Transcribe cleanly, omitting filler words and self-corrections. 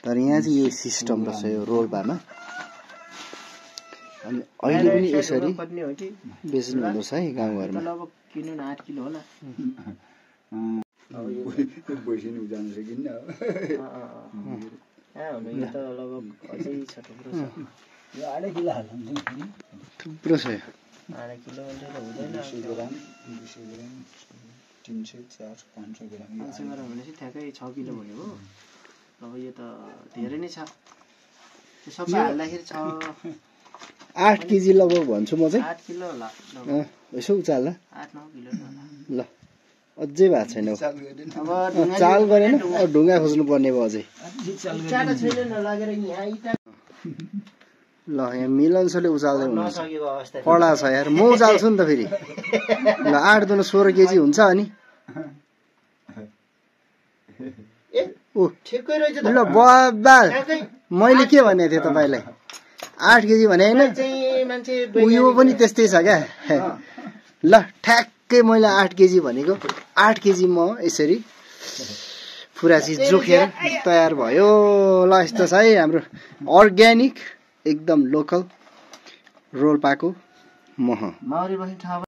तर यहाँ चाहिँ यो सिस्टम रहेछ यो रोल्पामा अनि अहिले पनि यसरी बेच्नु हुँदैछ है गाउँघरमा लगभग किलो न 8 किलो होला अब यो पैसा नि उजाल्न सकिन्न हुनु यो त लगभग अझै छ थुप्रो छ यो 8 किलो हाल्नु थुप्रो छ यो 8 किलो अहिले त हुँदैन 200 ग्राम 300 400 500 ग्राम 500 ग्राम भनेपछि ठ्याक्कै 6 किलो भयो हो अब यो त धेरै नै छ यो सबै हाल्दाखेरि छ 8 केजी लगभग भन्छु म चाहिँ 8 किलो होला यसो उचाल्दा 8-9 किलो होला ल अझै भएको छैन अब चाल गरेन ढुङ्गा खोज्नु पर्ने भयो अझै चाटा छैन नलागेर यहाँ इटा ल यहाँ मिलनसले उचाल्दै हुनुहुन्छ नसकेको अवस्था कडा छ यार म उचाल्छु नि त फेरि ल 8 दुना 16 केजी हुन्छ अनि ओ ठिकै रहेछ त ल बबाल मैले के भनेको थिएँ तपाईलाई 8 केजी भने हैन चाहिँ मान्छे यो पनि त्यस्तै छ क्या ल ठ्याक्कै मैले 8 केजी भनेको 8 केजी म यसरी पुरा चिज जोखेर तयार भयो ल यस्तो छ है हाम्रो अर्ग्यानिक एकदम लोकल रोल्पाको मह माउरी बस्ने ठाउँ